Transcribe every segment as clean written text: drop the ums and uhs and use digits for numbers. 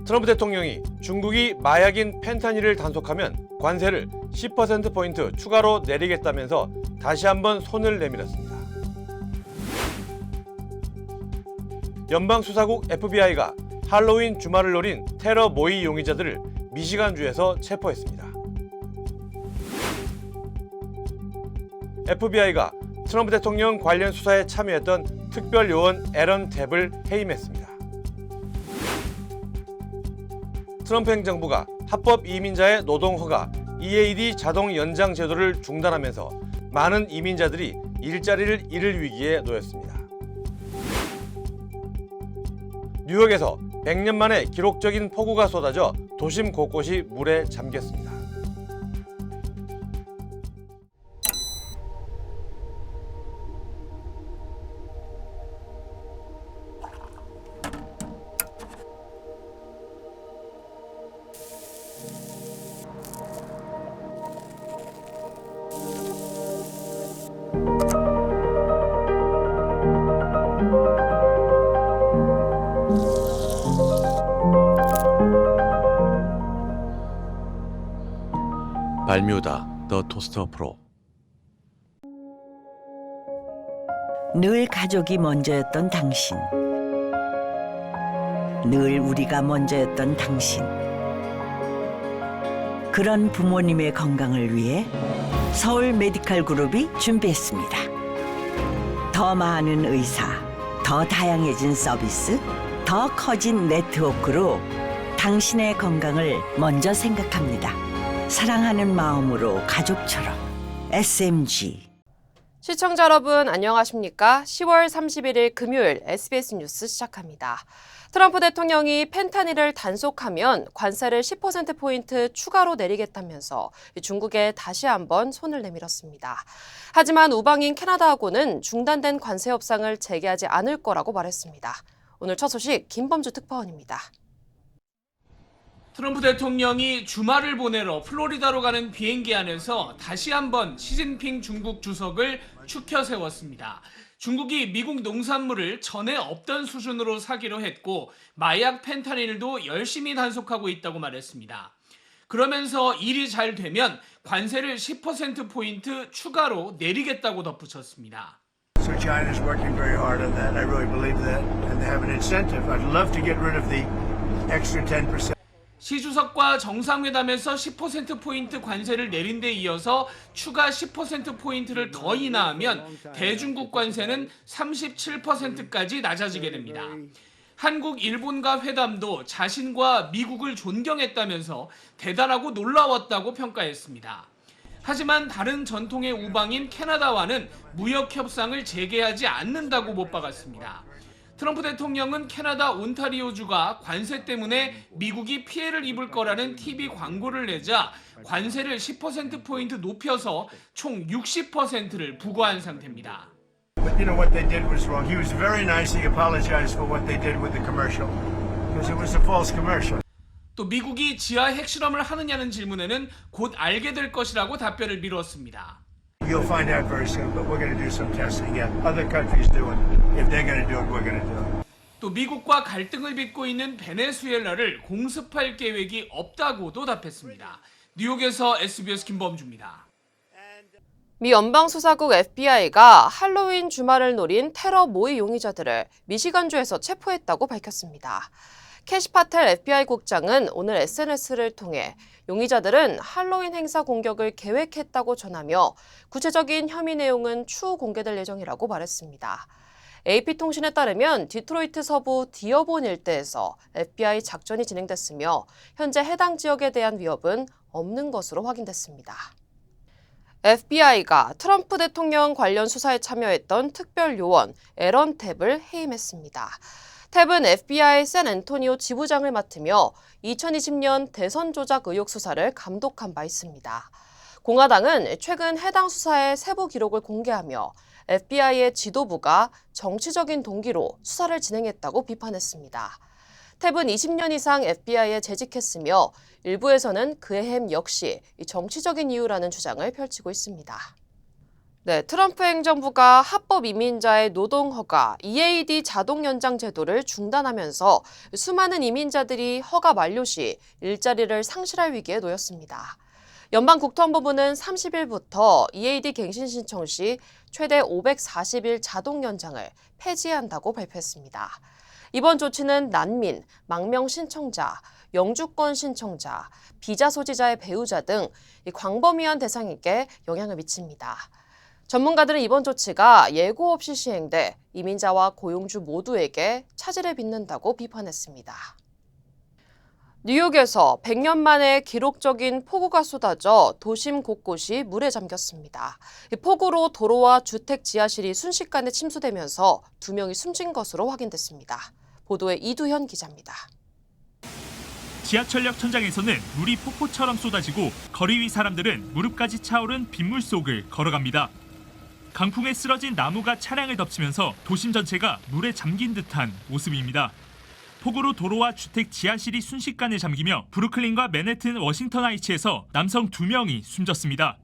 트럼프 대통령이 중국이 마약인 펜타닐을 단속하면 관세를 10%포인트 추가로 내리겠다면서 다시 한번 손을 내밀었습니다. 연방수사국 FBI가 할로윈 주말을 노린 테러 모의 용의자들을 미시간주에서 체포했습니다. FBI가 트럼프 대통령 관련 수사에 참여했던 특별요원 에런 탭을 해임했습니다. 트럼프 행정부가 합법 이민자의 노동허가 EAD 자동 연장 제도를 중단하면서 많은 이민자들이 일자리를 잃을 위기에 놓였습니다. 뉴욕에서 100년 만에 기록적인 폭우가 쏟아져 도심 곳곳이 물에 잠겼습니다. 발뮤다 더 토스터 프로. 늘 가족이 먼저였던 당신, 늘 우리가 먼저였던 당신. 그런 부모님의 건강을 위해 서울 메디칼 그룹이 준비했습니다. 더 많은 의사, 더 다양해진 서비스, 더 커진 네트워크로 당신의 건강을 먼저 생각합니다. 사랑하는 마음으로 가족처럼 SMG. 시청자 여러분 안녕하십니까? 10월 31일 금요일 SBS 뉴스 시작합니다. 트럼프 대통령이 펜타닐을 단속하면 관세를 10%포인트 추가로 내리겠다면서 중국에 다시 한번 손을 내밀었습니다. 하지만 우방인 캐나다하고는 중단된 관세 협상을 재개하지 않을 거라고 말했습니다. 오늘 첫 소식 김범주 특파원입니다. 트럼프 대통령이 주말을 보내러 플로리다로 가는 비행기 안에서 다시 한번 시진핑 중국 주석을 추켜 세웠습니다. 중국이 미국 농산물을 전에 없던 수준으로 사기로 했고 마약 펜타닐도 열심히 단속하고 있다고 말했습니다. 그러면서 일이 잘 되면 관세를 10%포인트 추가로 내리겠다고 덧붙였습니다. So China is working very hard on that. I really believe that. And they have an incentive. I'd love to get rid of the extra 10%. 시 주석과 정상회담에서 10%포인트 관세를 내린 데 이어서 추가 10%포인트를 더 인하하면 대중국 관세는 37%까지 낮아지게 됩니다. 한국, 일본과 회담도 자신과 미국을 존경했다면서 대단하고 놀라웠다고 평가했습니다. 하지만 다른 전통의 우방인 캐나다와는 무역 협상을 재개하지 않는다고 못 박았습니다. 트럼프 대통령은 캐나다 온타리오주가 관세 때문에 미국이 피해를 입을 거라는 TV 광고를 내자 관세를 10%포인트 높여서 총 60%를 부과한 상태입니다. But you know what they did was wrong. He was very nice. He apologized for what they did with the commercial. Because it was a false commercial. 또 미국이 지하 핵실험을 하느냐는 질문에는 곧 알게 될 것이라고 답변을 미뤘습니다. You'll find out very soon, but we're going to do some testing. Yeah, other countries do it. If they're going to do it, we're going to do it. 또 미국과 갈등을 빚고 있는 베네수엘라를 공습할 계획이 없다고도 답했습니다. 뉴욕에서 SBS 김범주입니다. 미 연방수사국 FBI가 할로윈 주말을 노린 테러 모의 용의자들을 미시간주에서 체포했다고 밝혔습니다. 캐시 파텔 FBI 국장은 오늘 SNS를 통해 용의자들은 할로윈 행사 공격을 계획했다고 전하며 구체적인 혐의 내용은 추후 공개될 예정이라고 말했습니다. AP통신에 따르면 디트로이트 서부 디어본 일대에서 FBI 작전이 진행됐으며 현재 해당 지역에 대한 위협은 없는 것으로 확인됐습니다. FBI가 트럼프 대통령 관련 수사에 참여했던 특별요원 에런 탭을 해임했습니다. 탭은 FBI 샌앤토니오 지부장을 맡으며 2020년 대선 조작 의혹 수사를 감독한 바 있습니다. 공화당은 최근 해당 수사의 세부 기록을 공개하며 FBI의 지도부가 정치적인 동기로 수사를 진행했다고 비판했습니다. 탭은 20년 이상 FBI에 재직했으며 일부에서는 그의 해임 역시 정치적인 이유라는 주장을 펼치고 있습니다. 네, 트럼프 행정부가 합법 이민자의 노동 허가 EAD 자동 연장 제도를 중단하면서 수많은 이민자들이 허가 만료 시 일자리를 상실할 위기에 놓였습니다. 연방국토안보부는 30일부터 EAD 갱신 신청 시 최대 540일 자동 연장을 폐지한다고 발표했습니다. 이번 조치는 난민, 망명 신청자, 영주권 신청자, 비자 소지자의 배우자 등 광범위한 대상에게 영향을 미칩니다. 전문가들은 이번 조치가 예고 없이 시행돼 이민자와 고용주 모두에게 차질을 빚는다고 비판했습니다. 뉴욕에서 100년 만에 기록적인 폭우가 쏟아져 도심 곳곳이 물에 잠겼습니다. 폭우로 도로와 주택 지하실이 순식간에 침수되면서 2명이 숨진 것으로 확인됐습니다. 보도에 이두현 기자입니다. 지하철역 천장에서는 물이 폭포처럼 쏟아지고 거리 위 사람들은 무릎까지 차오른 빗물 속을 걸어갑니다. 강풍에 쓰러진 나무가 차량을 덮치면서 도심 전체가 물에 잠긴 듯한 모습입니다. 폭우로 도로와 주택 지하실이 순식간에 잠기며 브루클린과 맨해튼 워싱턴 하이츠에서 남성 2명이 숨졌습니다.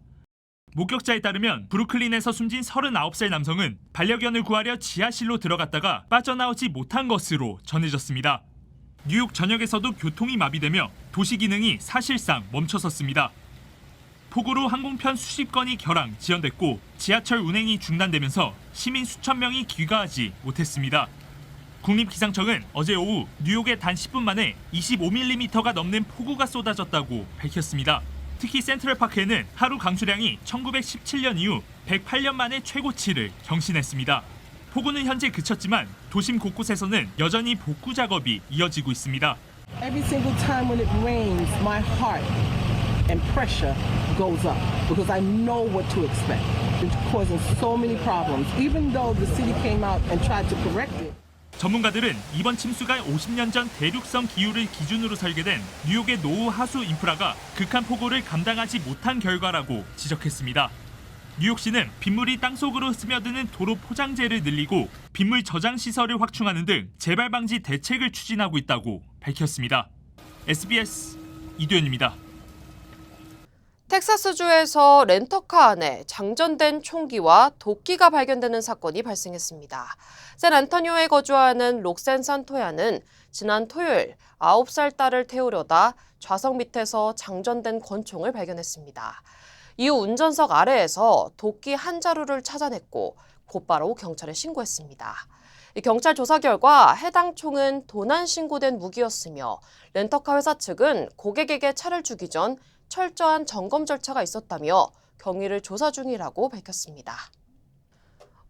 목격자에 따르면 브루클린에서 숨진 39살 남성은 반려견을 구하려 지하실로 들어갔다가 빠져나오지 못한 것으로 전해졌습니다. 뉴욕 전역에서도 교통이 마비되며 도시 기능이 사실상 멈춰섰습니다. 폭우로 항공편 수십 건이 결항, 지연됐고 지하철 운행이 중단되면서 시민 수천 명이 귀가하지 못했습니다. 국립기상청은 어제 오후 뉴욕에 단 10분 만에 25mm가 넘는 폭우가 쏟아졌다고 밝혔습니다. 특히 센트럴파크에는 하루 강수량이 1917년 이후 108년 만에 최고치를 경신했습니다. 폭우는 현재 그쳤지만 도심 곳곳에서는 여전히 복구 작업이 이어지고 있습니다. Every single time when it rains, my heart and pressure goes up because I know what to expect. It's causing so many problems. Even though the city came out and tried to correct it. 전문가들은 이번 침수가 50년 전 대륙성 기후를 기준으로 설계된 뉴욕의 노후 하수 인프라가 극한 폭우를 감당하지 못한 결과라고 지적했습니다. 뉴욕시는 빗물이 땅속으로 스며드는 도로 포장재를 늘리고 빗물 저장 시설을 확충하는 등 재발 방지 대책을 추진하고 있다고 밝혔습니다. SBS 이두현입니다. 텍사스주에서 렌터카 안에 장전된 총기와 도끼가 발견되는 사건이 발생했습니다. 샌안토니오에 거주하는 록센 산토야는 지난 토요일 9살 딸을 태우려다 좌석 밑에서 장전된 권총을 발견했습니다. 이후 운전석 아래에서 도끼 한 자루를 찾아냈고 곧바로 경찰에 신고했습니다. 경찰 조사 결과 해당 총은 도난 신고된 무기였으며 렌터카 회사 측은 고객에게 차를 주기 전 철저한 점검 절차가 있었다며 경위를 조사 중이라고 밝혔습니다.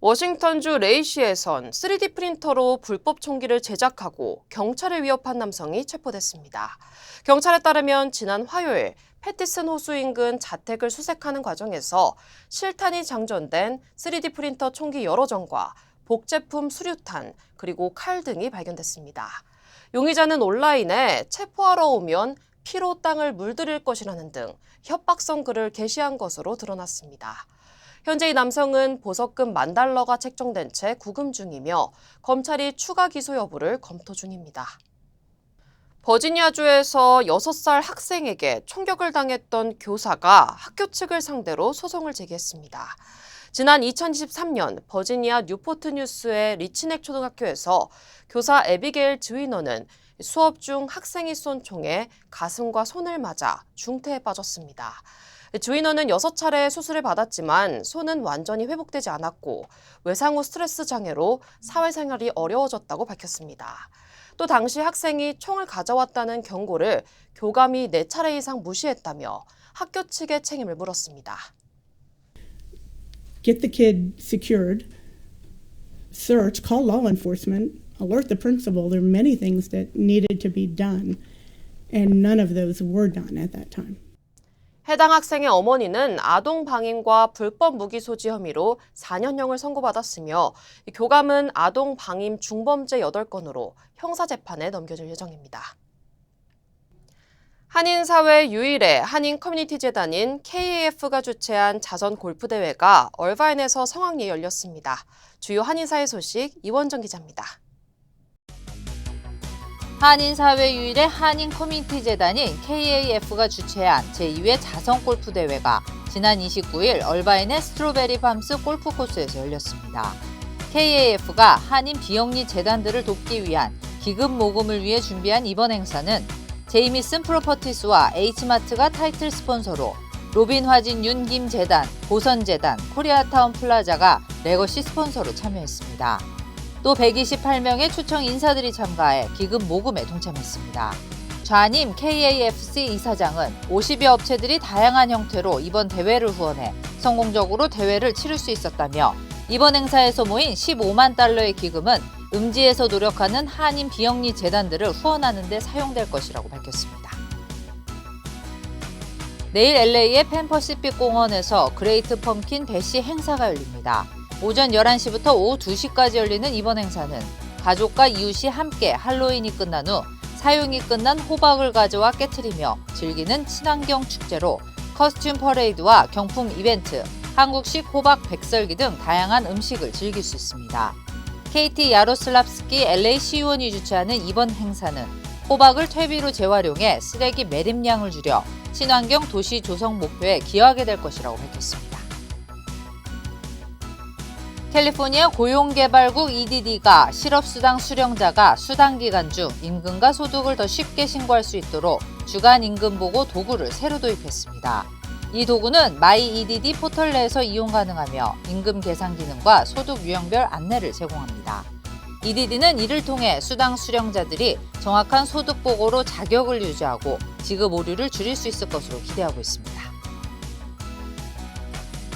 워싱턴주 레이시에선 3D 프린터로 불법 총기를 제작하고 경찰을 위협한 남성이 체포됐습니다. 경찰에 따르면 지난 화요일 패티슨 호수 인근 자택을 수색하는 과정에서 실탄이 장전된 3D 프린터 총기 여러 정과 복제품 수류탄 그리고 칼 등이 발견됐습니다. 용의자는 온라인에 체포하러 오면 피로 땅을 물들일 것이라는 등 협박성 글을 게시한 것으로 드러났습니다. 현재 이 남성은 보석금 $10,000가 책정된 채 구금 중이며 검찰이 추가 기소 여부를 검토 중입니다. 버지니아주에서 6살 학생에게 총격을 당했던 교사가 학교 측을 상대로 소송을 제기했습니다. 지난 2023년 버지니아 뉴포트 뉴스의 리치넥 초등학교에서 교사 에비게일 즈위너는 수업 중 학생이 쏜 총에 가슴과 손을 맞아 중태에 빠졌습니다. 즈위너는 6차례 수술을 받았지만 손은 완전히 회복되지 않았고 외상 후 스트레스 장애로 사회생활이 어려워졌다고 밝혔습니다. 또 당시 학생이 총을 가져왔다는 경고를 교감이 4차례 이상 무시했다며 학교 측에 책임을 물었습니다. Get the kid secured, search, call law enforcement, alert the principal. There are many things that needed to be done, and none of those were done at that time. 해당 학생의 어머니는 아동 방임과 불법 무기 소지 혐의로 4년형을 선고받았으며 교감은 아동 방임 중범죄 8건으로 형사재판에 넘겨질 예정입니다. 한인사회 유일의 한인 커뮤니티 재단인 KAF가 주최한 자선 골프 대회가 얼바인에서 성황리에 열렸습니다. 주요 한인사회 소식 이원정 기자입니다. 한인사회 유일의 한인 커뮤니티 재단인 KAF가 주최한 제2회 자선 골프 대회가 지난 29일 얼바인의 스트로베리 팜스 골프 코스에서 열렸습니다. KAF가 한인 비영리 재단들을 돕기 위한 기금 모금을 위해 준비한 이번 행사는 제이미슨 프로퍼티스와 H마트가 타이틀 스폰서로 로빈 화진 윤김 재단, 보선재단, 코리아타운 플라자가 레거시 스폰서로 참여했습니다. 또 128명의 초청 인사들이 참가해 기금 모금에 동참했습니다. 좌님 KAFC 이사장은 50여 업체들이 다양한 형태로 이번 대회를 후원해 성공적으로 대회를 치를 수 있었다며 이번 행사에서 모인 15만 달러의 기금은 음지에서 노력하는 한인 비영리 재단들을 후원하는 데 사용될 것이라고 밝혔습니다. 내일 LA의 펜퍼시픽 공원에서 그레이트 펌킨 배시 행사가 열립니다. 오전 11시부터 오후 2시까지 열리는 이번 행사는 가족과 이웃이 함께 할로윈이 끝난 후 사용이 끝난 호박을 가져와 깨트리며 즐기는 친환경 축제로 커스튬 퍼레이드와 경품 이벤트, 한국식 호박 백설기 등 다양한 음식을 즐길 수 있습니다. KT 야로슬랍스키 LA 시의원이 주최하는 이번 행사는 호박을 퇴비로 재활용해 쓰레기 매립량을 줄여 친환경 도시 조성 목표에 기여하게 될 것이라고 밝혔습니다. 캘리포니아 고용개발국 EDD가 실업수당 수령자가 수당 기간 중 임금과 소득을 더 쉽게 신고할 수 있도록 주간 임금 보고 도구를 새로 도입했습니다. 이 도구는 마이 EDD 포털 내에서 이용 가능하며 임금 계산 기능과 소득 유형별 안내를 제공합니다. EDD는 이를 통해 수당 수령자들이 정확한 소득 보고로 자격을 유지하고 지급 오류를 줄일 수 있을 것으로 기대하고 있습니다.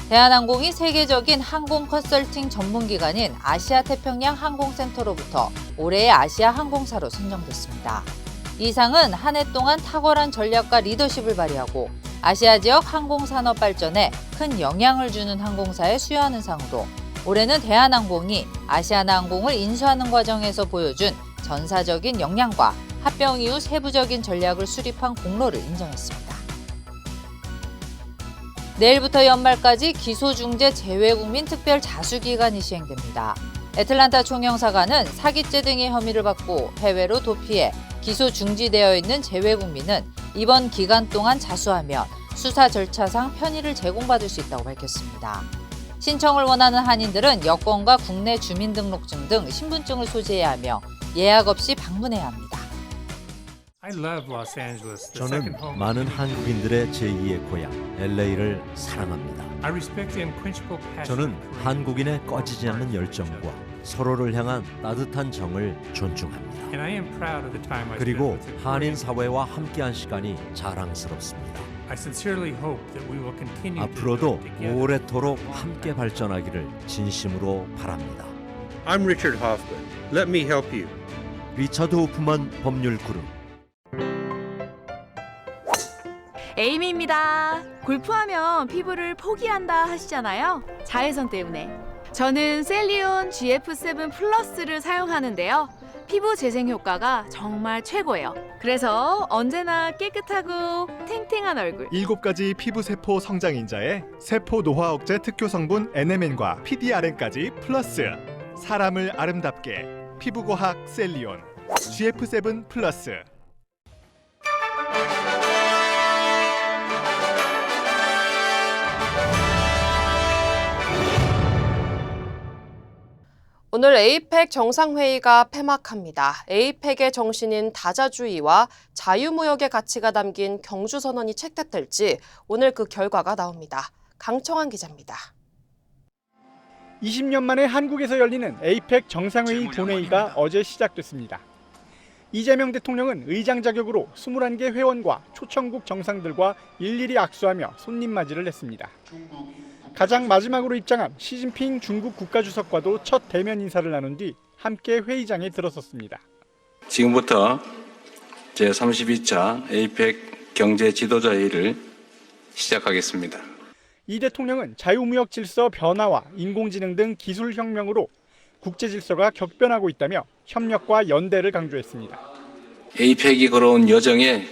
대한항공이 세계적인 항공 컨설팅 전문기관인 아시아태평양 항공센터로부터 올해의 아시아 항공사로 선정됐습니다. 이 상은 한 해 동안 탁월한 전략과 리더십을 발휘하고 아시아 지역 항공산업 발전에 큰 영향을 주는 항공사에 수여하는 상으로 올해는 대한항공이 아시아나항공을 인수하는 과정에서 보여준 전사적인 역량과 합병 이후 세부적인 전략을 수립한 공로를 인정했습니다. 내일부터 연말까지 기소중재 재외국민 특별 자수기간이 시행됩니다. 애틀란타 총영사관은 사기죄 등의 혐의를 받고 해외로 도피해 기소 중지되어 있는 재외국민은 이번 기간 동안 자수하면 수사 절차상 편의를 제공받을 수 있다고 밝혔습니다. 신청을 원하는 한인들은 여권과 국내 주민등록증 등 신분증을 소지해야 하며 예약 없이 방문해야 합니다. 저는 많은 한국인들의 제2의 고향 LA를 사랑합니다. 저는 한국인의 꺼지지 않는 열정과 서로를 향한 따뜻한 정을 존중합니다. 그리고 한인 사회와 함께한 시간이 자랑스럽습니다. 앞으로도 오래도록 함께 발전하기를 진심으로 바랍니다. I'm Richard Hoffman. Let me help you. 리처드 호프만 법률 그룹. 에이미입니다. 골프하면 피부를 포기한다 하시잖아요. 자외선 때문에. 저는 셀리온 GF7 플러스를 사용하는데요. 피부 재생 효과가 정말 최고예요. 그래서 언제나 깨끗하고 탱탱한 얼굴. 7가지 피부세포 성장인자에 세포 노화 억제 특효 성분 NMN과 PDRN까지 플러스. 사람을 아름답게 피부과학 셀리온 GF7 플러스. 오늘 에이펙 정상회의가 폐막합니다. 에이펙의 정신인 다자주의와 자유무역의 가치가 담긴 경주선언이 채택될지 오늘 그 결과가 나옵니다. 강청환 기자입니다. 20년 만에 한국에서 열리는 에이펙 정상회의 본회의가 어제 시작됐습니다. 이재명 대통령은 의장 자격으로 21개 회원과 초청국 정상들과 일일이 악수하며 손님 맞이를 했습니다. 가장 마지막으로 입장한 시진핑 중국 국가주석과도 첫 대면 인사를 나눈 뒤 함께 회의장에 들어섰습니다. 지금부터 제32차 에이펙 경제 지도자 회의를 시작하겠습니다. 이 대통령은 자유무역 질서 변화와 인공지능 등 기술 혁명으로 국제 질서가 격변하고 있다며 협력과 연대를 강조했습니다. 에이펙이 걸어온 여정에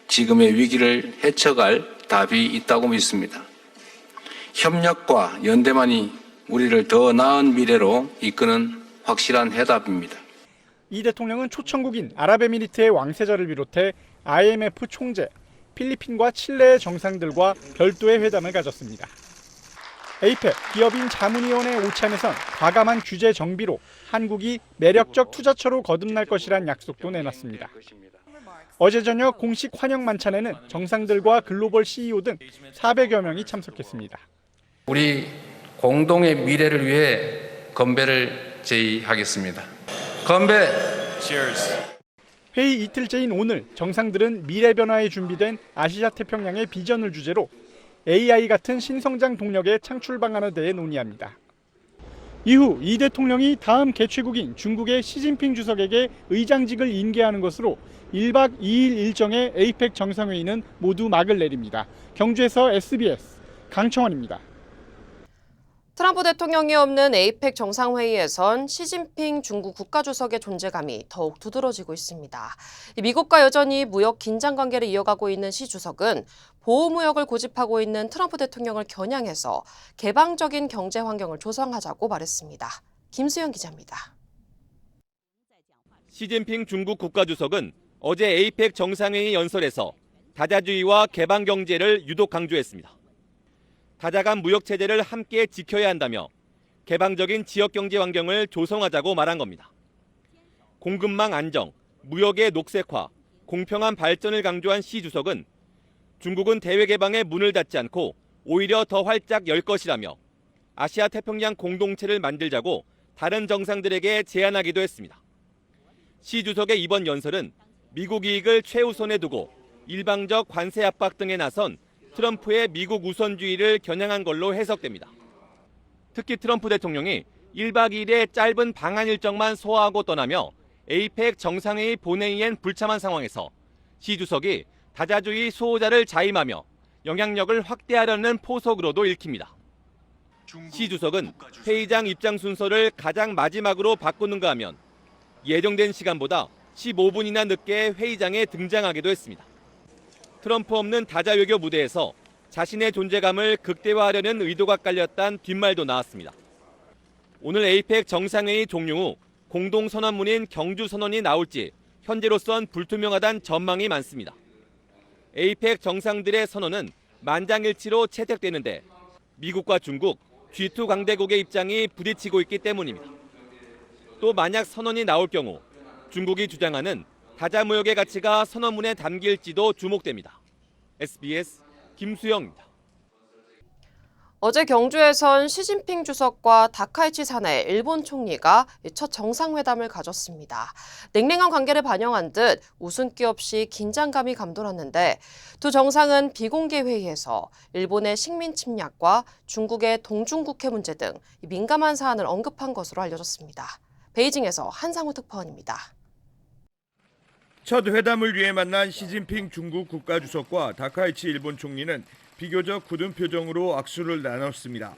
지금의 위기를 헤쳐갈 답이 있다고 믿습니다. 협력과 연대만이 우리를 더 나은 미래로 이끄는 확실한 해답입니다. 이 대통령은 초청국인 아랍에미리트의 왕세자를 비롯해 IMF 총재, 필리핀과 칠레의 정상들과 별도의 회담을 가졌습니다. 에이펙 기업인 자문위원회 오찬에선 과감한 규제 정비로 한국이 매력적 투자처로 거듭날 것이란 약속도 내놨습니다. 어제 저녁 공식 환영 만찬에는 정상들과 글로벌 CEO 등 400여 명이 참석했습니다. 우리 공동의 미래를 위해 건배를 제의하겠습니다. 건배! 회의 이틀째인 오늘 정상들은 미래 변화에 준비된 아시아 태평양의 비전을 주제로 AI 같은 신성장 동력의 창출 방안에 대해 논의합니다. 이후 이 대통령이 다음 개최국인 중국의 시진핑 주석에게 의장직을 인계하는 것으로 1박 2일 일정의 에이펙 정상회의는 모두 막을 내립니다. 경주에서 SBS 강청원입니다. 트럼프 대통령이 없는 에이펙 정상회의에선 시진핑 중국 국가주석의 존재감이 더욱 두드러지고 있습니다. 미국과 여전히 무역 긴장 관계를 이어가고 있는 시 주석은 보호무역을 고집하고 있는 트럼프 대통령을 겨냥해서 개방적인 경제 환경을 조성하자고 말했습니다. 김수영 기자입니다. 시진핑 중국 국가주석은 어제 에이펙 정상회의 연설에서 다자주의와 개방 경제를 유독 강조했습니다. 다자 간 무역 체제를 함께 지켜야 한다며 개방적인 지역 경제 환경을 조성하자고 말한 겁니다. 공급망 안정, 무역의 녹색화, 공평한 발전을 강조한 시 주석은 중국은 대외 개방에 문을 닫지 않고 오히려 더 활짝 열 것이라며 아시아 태평양 공동체를 만들자고 다른 정상들에게 제안하기도 했습니다. 시 주석의 이번 연설은 미국 이익을 최우선에 두고 일방적 관세 압박 등에 나선 트럼프의 미국 우선주의를 겨냥한 걸로 해석됩니다. 특히 트럼프 대통령이 1박 2일의 짧은 방한 일정만 소화하고 떠나며 에이펙 정상회의 본회의엔 불참한 상황에서 시 주석이 다자주의 수호자를 자임하며 영향력을 확대하려는 포석으로도 읽힙니다. 시 주석은 회의장 입장 순서를 가장 마지막으로 바꾸는가 하면 예정된 시간보다 15분이나 늦게 회의장에 등장하기도 했습니다. 트럼프 없는 다자 외교 무대에서 자신의 존재감을 극대화하려는 의도가 깔렸다는 뒷말도 나왔습니다. 오늘 에이펙 정상회의 종료 후 공동선언문인 경주선언이 나올지 현재로선 불투명하다는 전망이 많습니다. 에이펙 정상들의 선언은 만장일치로 채택되는데 미국과 중국, G2 강대국의 입장이 부딪히고 있기 때문입니다. 또 만약 선언이 나올 경우 중국이 주장하는 다자 무역의 가치가 선언문에 담길지도 주목됩니다. SBS 김수영입니다. 어제 경주에선 시진핑 주석과 다카이치 사네 일본 총리가 첫 정상회담을 가졌습니다. 냉랭한 관계를 반영한 듯 웃음기 없이 긴장감이 감돌았는데 두 정상은 비공개 회의에서 일본의 식민 침략과 중국의 동중국해 문제 등 민감한 사안을 언급한 것으로 알려졌습니다. 베이징에서 한상우 특파원입니다. 첫 회담을 위해 만난 시진핑 중국 국가주석과 다카이치 일본 총리는 비교적 굳은 표정으로 악수를 나눴습니다.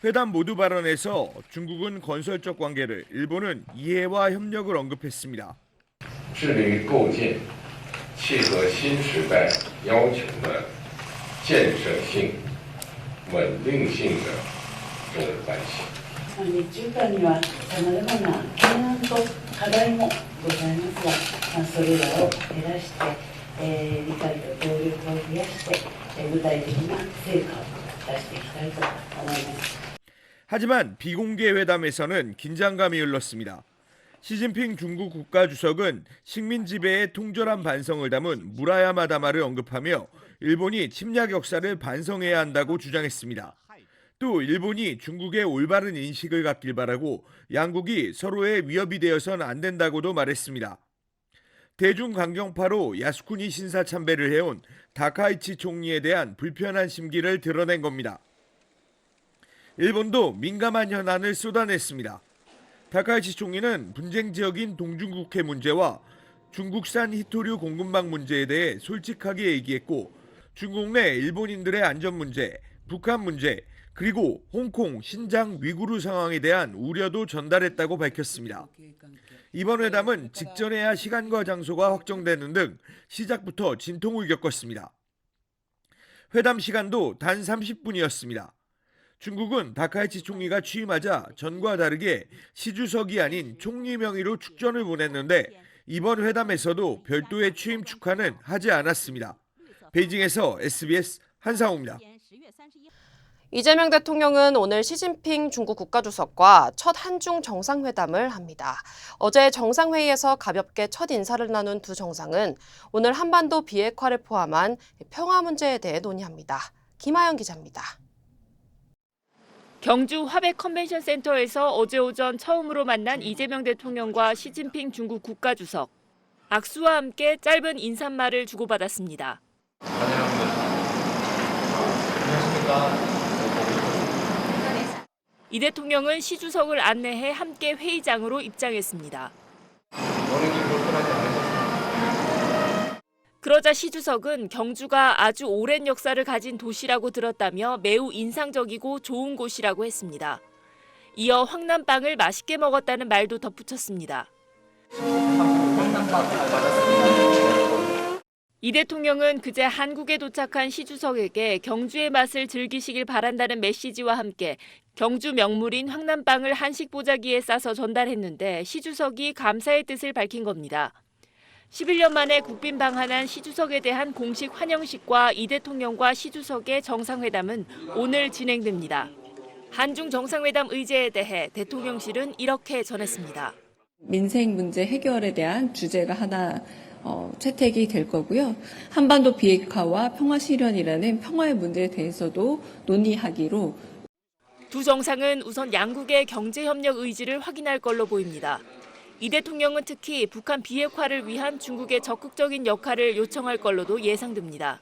회담 모두 발언에서 중국은 건설적 관계를, 일본은 이해와 협력을 언급했습니다. 致力于构建契合新时代要求的建设性、稳定性的中日关系。日中間にはさまざまな懸案と課題もございますが、それらを減らして、理解と協力を増やして、具体的な成果を出していきたいと思います。 하지만 비공개 회담에서는 긴장감이 흘렀습니다. 시진핑 중국 국가주석은 식민 지배의 통절한 반성을 담은 무라야마 다마를 언급하며 일본이 침략 역사를 반성해야 한다고 주장했습니다. 또 일본이 중국의 올바른 인식을 갖길 바라고 양국이 서로의 위협이 되어선 안 된다고도 말했습니다. 대중 강경파로 야스쿠니 신사 참배를 해온 다카이치 총리에 대한 불편한 심기를 드러낸 겁니다. 일본도 민감한 현안을 쏟아냈습니다. 다카이치 총리는 분쟁 지역인 동중국해 문제와 중국산 히토류 공급망 문제에 대해 솔직하게 얘기했고 중국 내 일본인들의 안전 문제, 북한 문제, 그리고 홍콩, 신장, 위구르 상황에 대한 우려도 전달했다고 밝혔습니다. 이번 회담은 직전해야 시간과 장소가 확정되는 등 시작부터 진통을 겪었습니다. 회담 시간도 단 30분이었습니다. 중국은 다카이치 총리가 취임하자 전과 다르게 시 주석이 아닌 총리 명의로 축전을 보냈는데 이번 회담에서도 별도의 취임 축하는 하지 않았습니다. 베이징에서 SBS 한상호입니다. 이재명 대통령은 오늘 시진핑 중국 국가주석과 첫 한중 정상회담을 합니다. 어제 정상회의에서 가볍게 첫 인사를 나눈 두 정상은 오늘 한반도 비핵화를 포함한 평화 문제에 대해 논의합니다. 김하영 기자입니다. 경주 화백 컨벤션 센터에서 어제 오전 처음으로 만난 이재명 대통령과 시진핑 중국 국가주석. 악수와 함께 짧은 인사말을 주고받았습니다. 안녕하십니까. 이 대통령은 시 주석을 안내해 함께 회의장으로 입장했습니다. 그러자 시 주석은 경주가 아주 오랜 역사를 가진 도시라고 들었다며 매우 인상적이고 좋은 곳이라고 했습니다. 이어 황남빵을 맛있게 먹었다는 말도 덧붙였습니다. 이 대통령은 그제 한국에 도착한 시 주석에게 경주의 맛을 즐기시길 바란다는 메시지와 함께 경주 명물인 황남빵을 한식 보자기에 싸서 전달했는데 시 주석이 감사의 뜻을 밝힌 겁니다. 11년 만에 국빈 방한한 시 주석에 대한 공식 환영식과 이 대통령과 시 주석의 정상회담은 오늘 진행됩니다. 한중 정상회담 의제에 대해 대통령실은 이렇게 전했습니다. 민생 문제 해결에 대한 주제가 하나 채택이 될 거고요. 한반도 비핵화와 평화 실현이라는 평화의 문제에 대해서도 논의하기로. 두 정상은 우선 양국의 경제협력 의지를 확인할 걸로 보입니다. 이 대통령은 특히 북한 비핵화를 위한 중국의 적극적인 역할을 요청할 걸로도 예상됩니다.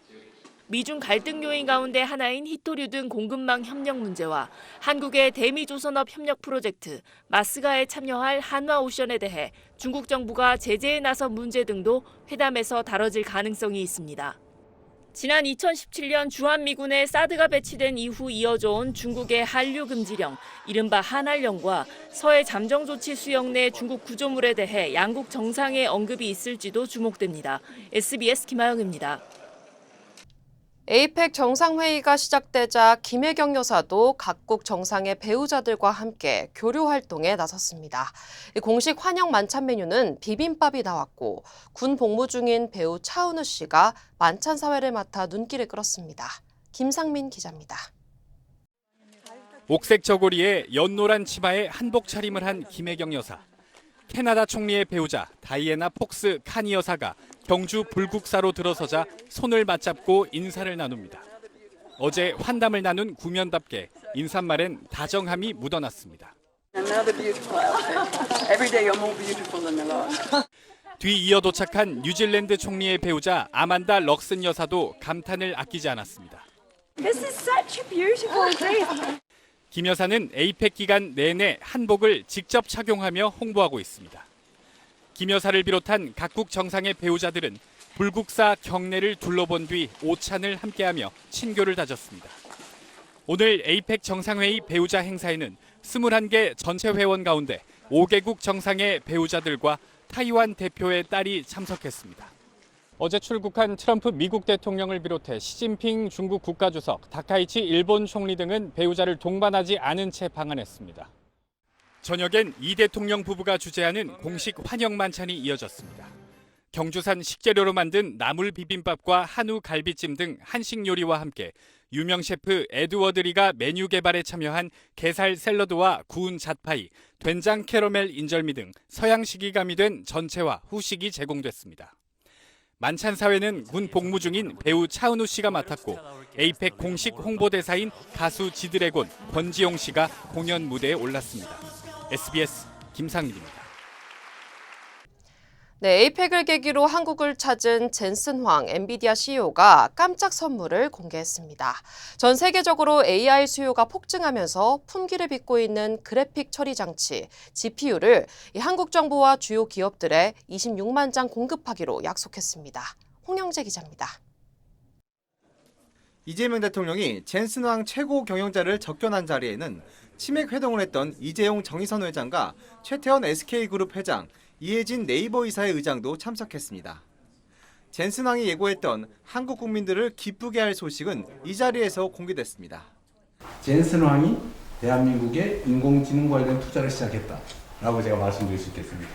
미중 갈등 요인 가운데 하나인 히토류 등 공급망 협력 문제와 한국의 대미조선업 협력 프로젝트 마스가에 참여할 한화오션에 대해 중국 정부가 제재에 나선 문제 등도 회담에서 다뤄질 가능성이 있습니다. 지난 2017년 주한미군에 사드가 배치된 이후 이어져온 중국의 한류 금지령, 이른바 한한령과 서해 잠정조치 수역 내 중국 구조물에 대해 양국 정상의 언급이 있을지도 주목됩니다. SBS 김하영입니다. 에이펙 정상회의가 시작되자 김혜경 여사도 각국 정상의 배우자들과 함께 교류 활동에 나섰습니다. 공식 환영 만찬 메뉴는 비빔밥이 나왔고 군 복무 중인 배우 차은우 씨가 만찬 사회를 맡아 눈길을 끌었습니다. 김상민 기자입니다. 옥색 저고리에 연노란 치마에 한복 차림을 한 김혜경 여사. 캐나다 총리의 배우자 다이애나 폭스 카니 여사가 경주 불국사로 들어서자 손을 맞잡고 인사를 나눕니다. 어제 환담을 나눈 구면답게 인사말엔 다정함이 묻어났습니다. 뒤이어 도착한 뉴질랜드 총리의 배우자 아만다 럭슨 여사도 감탄을 아끼지 않았습니다. This is such a beautiful dress. 김 여사는 에이펙 기간 내내 한복을 직접 착용하며 홍보하고 있습니다. 김 여사를 비롯한 각국 정상의 배우자들은 불국사 경내를 둘러본 뒤 오찬을 함께하며 친교를 다졌습니다. 오늘 에이펙 정상회의 배우자 행사에는 21개 전체 회원 가운데 5개국 정상의 배우자들과 타이완 대표의 딸이 참석했습니다. 어제 출국한 트럼프 미국 대통령을 비롯해 시진핑 중국 국가주석, 다카이치 일본 총리 등은 배우자를 동반하지 않은 채 방한했습니다. 저녁엔 이 대통령 부부가 주재하는 공식 환영 만찬이 이어졌습니다. 경주산 식재료로 만든 나물 비빔밥과 한우 갈비찜 등 한식 요리와 함께 유명 셰프 에드워드 리가 메뉴 개발에 참여한 게살 샐러드와 구운 잣파이, 된장 캐러멜 인절미 등 서양식이 가미된 전체와 후식이 제공됐습니다. 만찬 사회는 군 복무 중인 배우 차은우 씨가 맡았고 에이펙 공식 홍보대사인 가수 지드래곤 권지용 씨가 공연 무대에 올랐습니다. SBS 김상민입니다. 네, 에이펙을 계기로 한국을 찾은 젠슨 황 엔비디아 CEO가 깜짝 선물을 공개했습니다. 전 세계적으로 AI 수요가 폭증하면서 품귀를 빚고 있는 그래픽 처리 장치 GPU를 한국 정부와 주요 기업들에 26만 장 공급하기로 약속했습니다. 홍영재 기자입니다. 이재명 대통령이 젠슨 황 최고 경영자를 접견한 자리에는 치맥 회동을 했던 이재용 정의선 회장과 최태원 SK그룹 회장, 이혜진 네이버 이사의 의장도 참석했습니다. 젠슨 황이 예고했던 한국 국민들을 기쁘게 할 소식은 이 자리에서 공개됐습니다. 젠슨 황이 대한민국의 인공지능 관련 투자를 시작했다라고 제가 말씀드릴 수 있겠습니다.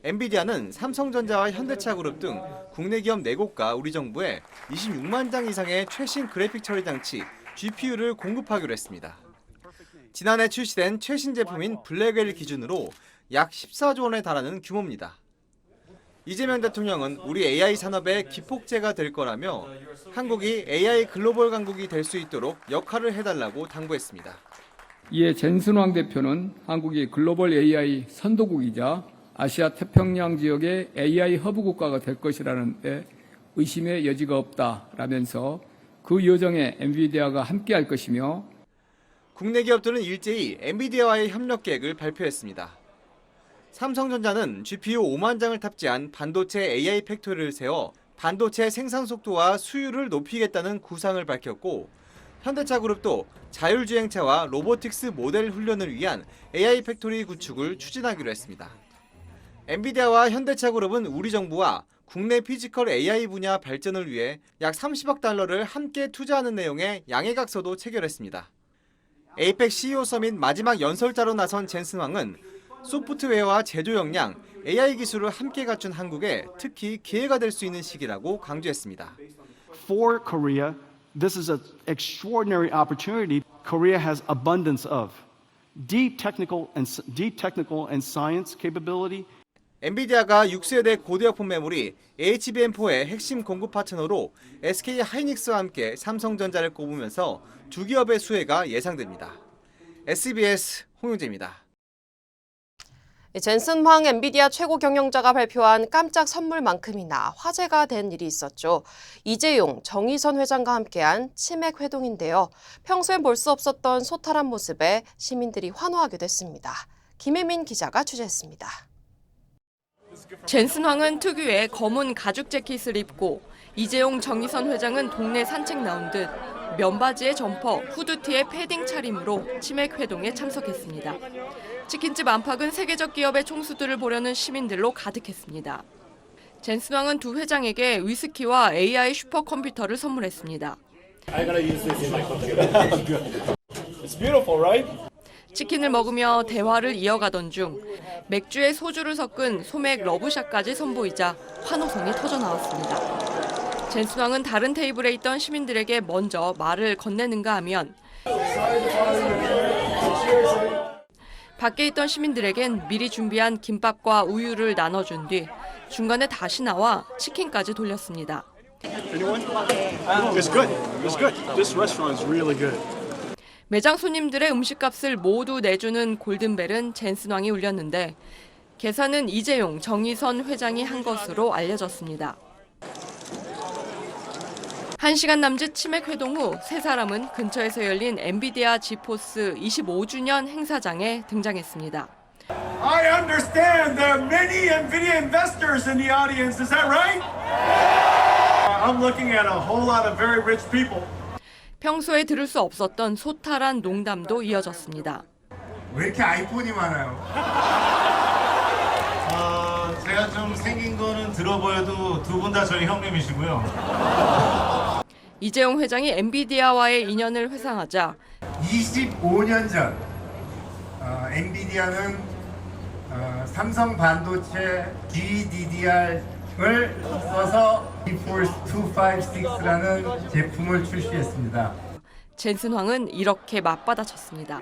엔비디아는 삼성전자와 현대차그룹 등 국내 기업 4곳과 우리 정부에 26만 장 이상의 최신 그래픽 처리 장치 GPU를 공급하기로 했습니다. 지난해 출시된 최신 제품인 블랙웰 기준으로 약 14조 원에 달하는 규모입니다. 이재명 대통령은 우리 AI 산업의 기폭제가 될 거라며 한국이 AI 글로벌 강국이 될 수 있도록 역할을 해달라고 당부했습니다. 이에 젠슨왕 대표는 한국이 글로벌 AI 선도국이자 아시아 태평양 지역의 AI 허브 국가가 될 것이라는 데 의심의 여지가 없다라면서 그 여정에 엔비디아가 함께할 것이며 국내 기업들은 일제히 엔비디아와의 협력 계획을 발표했습니다. 삼성전자는 GPU 5만 장을 탑재한 반도체 AI 팩토리를 세워 반도체 생산 속도와 수율을 높이겠다는 구상을 밝혔고 현대차그룹도 자율주행차와 로보틱스 모델 훈련을 위한 AI 팩토리 구축을 추진하기로 했습니다. 엔비디아와 현대차그룹은 우리 정부와 국내 피지컬 AI 분야 발전을 위해 약 30억 달러를 함께 투자하는 내용의 양해각서도 체결했습니다. 에이펙 CEO 서밋 마지막 연설자로 나선 젠슨 왕은 소프트웨어와 제조 역량, AI 기술을 함께 갖춘 한국에 특히 기회가 될 수 있는 시기라고 강조했습니다. For Korea, this is an extraordinary opportunity. Korea has abundance of deep technical and science capability. 엔비디아가 6세대 고대역폭 메모리 HBM4의 핵심 공급 파트너로 SK 하이닉스와 함께 삼성전자를 꼽으면서 두 기업의 수혜가 예상됩니다. SBS 홍용재입니다. 젠슨 황 엔비디아 최고 경영자가 발표한 깜짝 선물만큼이나 화제가 된 일이 있었죠. 이재용, 정의선 회장과 함께한 치맥 회동인데요. 평소엔 볼 수 없었던 소탈한 모습에 시민들이 환호하기도 했습니다. 김혜민 기자가 취재했습니다. 젠슨 황은 특유의 검은 가죽 재킷을 입고 이재용, 정의선 회장은 동네 산책 나온 듯 면바지에 점퍼, 후드티에 패딩 차림으로 치맥 회동에 참석했습니다. 치킨집 안팎은 세계적 기업의 총수들을 보려는 시민들로 가득했습니다. 젠슨 황은 두 회장에게 위스키와 AI 슈퍼컴퓨터를 선물했습니다. 치킨을 먹으며 대화를 이어가던 중 맥주에 소주를 섞은 소맥 러브샷까지 선보이자 환호성이 터져나왔습니다. 젠슨 황은 다른 테이블에 있던 시민들에게 먼저 말을 건네는가 하면 밖에 있던 시민들에겐 미리 준비한 김밥과 우유를 나눠준 뒤 중간에 다시 나와 치킨까지 돌렸습니다. 매장 손님들의 음식값을 모두 내주는 골든벨은 젠슨 황이 울렸는데 계산은 이재용, 정의선 회장이 한 것으로 알려졌습니다. 1시간 남짓 치맥 회동 후 세 사람은 근처에서 열린 엔비디아 지포스 25주년 행사장에 등장했습니다. I understand there are many NVIDIA investors in the audience. Is that right? I'm looking at a whole lot of very rich people. 평소에 들을 수 없었던 소탈한 농담도 이어졌습니다. 왜 이렇게 아이폰이 많아요? 제가 좀 생긴 거는 들어 보여도 두 분 다 저희 형님이시고요. 이재용 회장이 엔비디아와의 인연을 회상하자 25년 전 엔비디아는 삼성 반도체 GDDR을 써서 GeForce 256라는 제품을 출시했습니다. 젠슨 황은 이렇게 맞받아쳤습니다.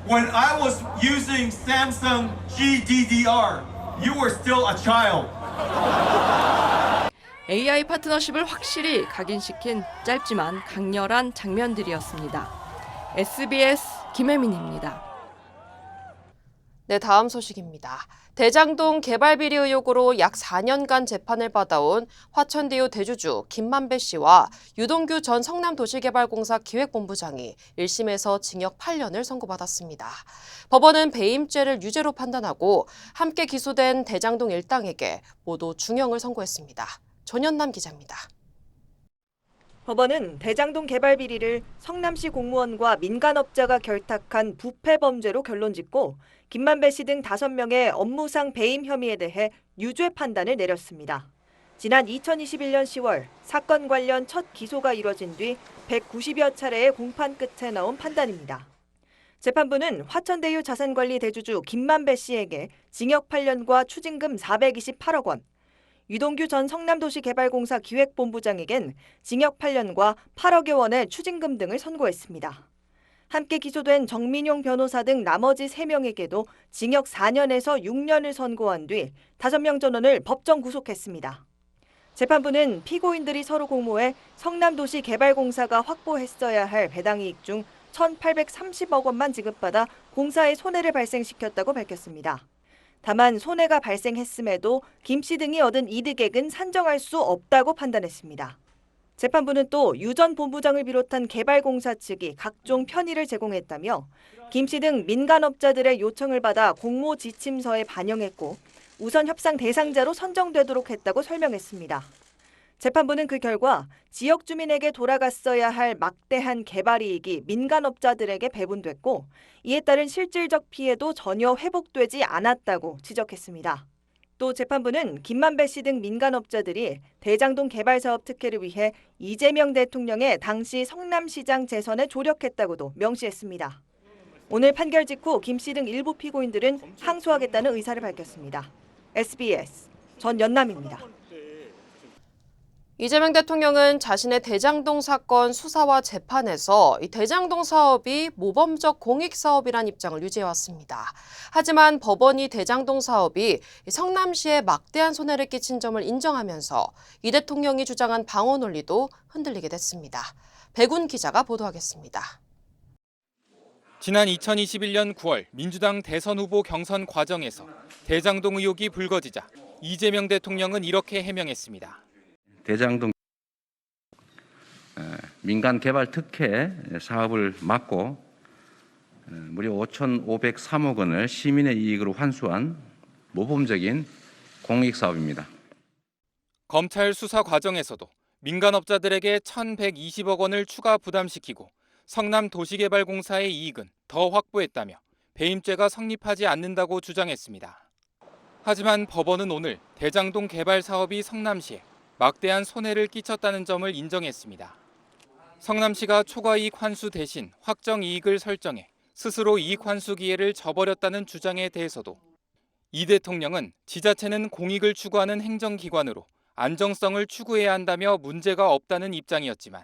When I was using Samsung GDDR, you were still a child. AI 파트너십을 확실히 각인시킨 짧지만 강렬한 장면들이었습니다. SBS 김혜민입니다. 네, 다음 소식입니다. 대장동 개발 비리 의혹으로 약 4년간 재판을 받아온 화천대유 대주주 김만배 씨와 유동규 전 성남도시개발공사 기획본부장이 1심에서 징역 8년을 선고받았습니다. 법원은 배임죄를 유죄로 판단하고 함께 기소된 대장동 일당에게 모두 중형을 선고했습니다. 전현남 기자입니다. 법원은 대장동 개발 비리를 성남시 공무원과 민간업자가 결탁한 부패 범죄로 결론짓고 김만배 씨 등 5명의 업무상 배임 혐의에 대해 유죄 판단을 내렸습니다. 지난 2021년 10월 사건 관련 첫 기소가 이뤄진 뒤 190여 차례의 공판 끝에 나온 판단입니다. 재판부는 화천대유 자산관리 대주주 김만배 씨에게 징역 8년과 추징금 428억 원, 유동규 전 성남도시개발공사 기획본부장에겐 징역 8년과 8억여 원의 추징금 등을 선고했습니다. 함께 기소된 정민용 변호사 등 나머지 3명에게도 징역 4년에서 6년을 선고한 뒤 5명 전원을 법정 구속했습니다. 재판부는 피고인들이 서로 공모해 성남도시개발공사가 확보했어야 할 배당이익 중 1,830억 원만 지급받아 공사에 손해를 발생시켰다고 밝혔습니다. 다만 손해가 발생했음에도 김 씨 등이 얻은 이득액은 산정할 수 없다고 판단했습니다. 재판부는 또 유 전 본부장을 비롯한 개발공사 측이 각종 편의를 제공했다며 김 씨 등 민간업자들의 요청을 받아 공모 지침서에 반영했고 우선 협상 대상자로 선정되도록 했다고 설명했습니다. 재판부는 그 결과 지역 주민에게 돌아갔어야 할 막대한 개발 이익이 민간업자들에게 배분됐고 이에 따른 실질적 피해도 전혀 회복되지 않았다고 지적했습니다. 또 재판부는 김만배 씨 등 민간업자들이 대장동 개발사업 특혜를 위해 이재명 대통령의 당시 성남시장 재선에 조력했다고도 명시했습니다. 오늘 판결 직후 김 씨 등 일부 피고인들은 항소하겠다는 의사를 밝혔습니다. SBS 전연남입니다. 이재명 대통령은 자신의 대장동 사건 수사와 재판에서 이 대장동 사업이 모범적 공익사업이란 입장을 유지해왔습니다. 하지만 법원이 대장동 사업이 성남시에 막대한 손해를 끼친 점을 인정하면서 이 대통령이 주장한 방어 논리도 흔들리게 됐습니다. 백운 기자가 보도하겠습니다. 지난 2021년 9월 민주당 대선 후보 경선 과정에서 대장동 의혹이 불거지자 이재명 대통령은 이렇게 해명했습니다. 대장동 민간 개발 특혜 사업을 막고 무려 5,503억 원을 시민의 이익으로 환수한 모범적인 공익 사업입니다. 검찰 수사 과정에서도 민간업자들에게 1,120억 원을 추가 부담시키고 성남도시개발공사의 이익은 더 확보했다며 배임죄가 성립하지 않는다고 주장했습니다. 하지만 법원은 오늘 대장동 개발 사업이 성남시에 막대한 손해를 끼쳤다는 점을 인정했습니다. 성남시가 초과이익 환수 대신 확정 이익을 설정해 스스로 이익 환수 기회를 저버렸다는 주장에 대해서도 이 대통령은 지자체는 공익을 추구하는 행정기관으로 안정성을 추구해야 한다며 문제가 없다는 입장이었지만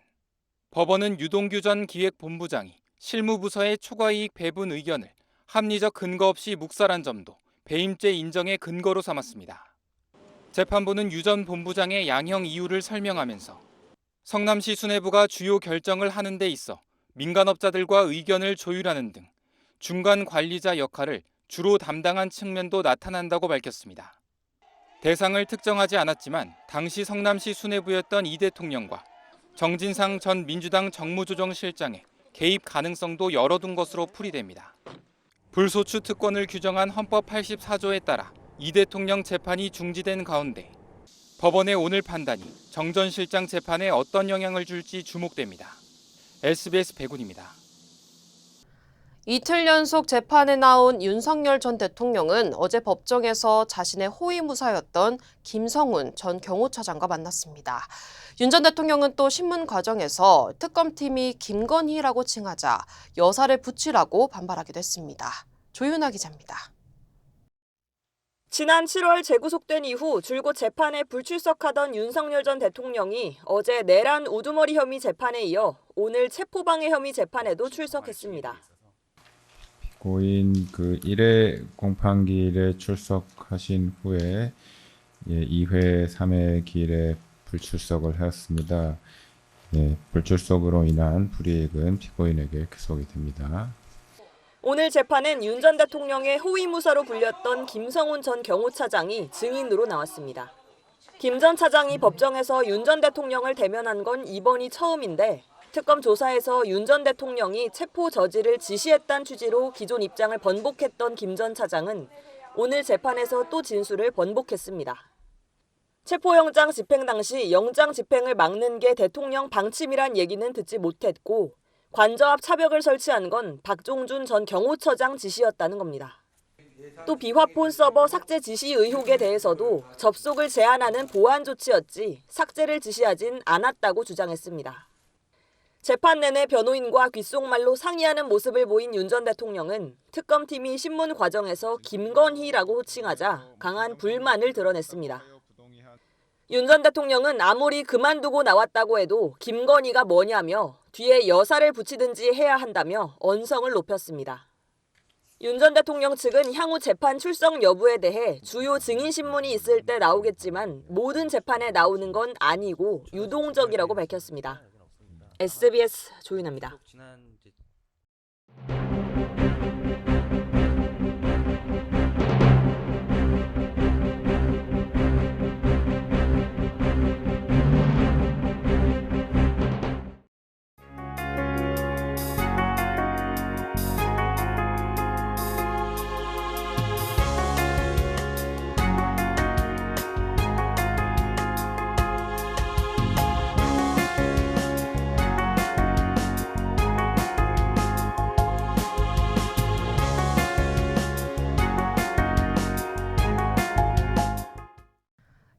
법원은 유동규 전 기획본부장이 실무부서의 초과이익 배분 의견을 합리적 근거 없이 묵살한 점도 배임죄 인정의 근거로 삼았습니다. 재판부는 유 전 본부장의 양형 이유를 설명하면서 성남시 수뇌부가 주요 결정을 하는 데 있어 민간업자들과 의견을 조율하는 등 중간 관리자 역할을 주로 담당한 측면도 나타난다고 밝혔습니다. 대상을 특정하지 않았지만 당시 성남시 수뇌부였던 이 대통령과 정진상 전 민주당 정무조정실장의 개입 가능성도 열어둔 것으로 풀이됩니다. 불소추 특권을 규정한 헌법 84조에 따라 이 대통령 재판이 중지된 가운데 법원의 오늘 판단이 정 전 실장 재판에 어떤 영향을 줄지 주목됩니다. SBS 백운입니다. 이틀 연속 재판에 나온 윤석열 전 대통령은 어제 법정에서 자신의 호위무사였던 김성훈 전 경호처장과 만났습니다. 윤 전 대통령은 또 신문 과정에서 특검팀이 김건희라고 칭하자 여사를 붙이라고 반발하기도 했습니다. 조윤아 기자입니다. 지난 7월 재구속된 이후 줄곧 재판에 불출석하던 윤석열 전 대통령이 어제 내란 우두머리 혐의 재판에 이어 오늘 체포방해 혐의 재판에도 출석했습니다. 고인 1회 공판기일에 출석하신 후에 2회, 3회 기일에 불출석을 하였습니다. 불출석으로 인한 불이익은 피고인에게 귀속이 됩니다. 오늘 재판엔 윤 전 대통령의 호위무사로 불렸던 김성훈 전 경호차장이 증인으로 나왔습니다. 김 전 차장이 법정에서 윤 전 대통령을 대면한 건 이번이 처음인데 특검 조사에서 윤 전 대통령이 체포 저지를 지시했다는 취지로 기존 입장을 번복했던 김 전 차장은 오늘 재판에서 또 진술을 번복했습니다. 체포영장 집행 당시 영장 집행을 막는 게 대통령 방침이란 얘기는 듣지 못했고 관저 앞 차벽을 설치한 건 박종준 전 경호처장 지시였다는 겁니다. 또 비화폰 서버 삭제 지시 의혹에 대해서도 접속을 제한하는 보안 조치였지 삭제를 지시하진 않았다고 주장했습니다. 재판 내내 변호인과 귓속말로 상의하는 모습을 보인 윤 전 대통령은 특검팀이 신문 과정에서 김건희라고 호칭하자 강한 불만을 드러냈습니다. 윤 전 대통령은 아무리 그만두고 나왔다고 해도 김건희가 뭐냐며 뒤에 여사를 붙이든지 해야 한다며 언성을 높였습니다. 윤 전 대통령 측은 향후 재판 출석 여부에 대해 주요 증인 신문이 있을 때 나오겠지만 모든 재판에 나오는 건 아니고 유동적이라고 밝혔습니다. SBS 조윤아입니다.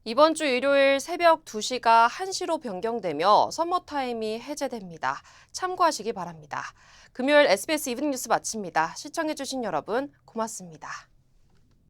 이번 주 일요일 새벽 2시가 1시로 변경되며 서머타임이 해제됩니다. 참고하시기 바랍니다. 금요일 SBS 이브닝 뉴스 마칩니다. 시청해주신 여러분 고맙습니다.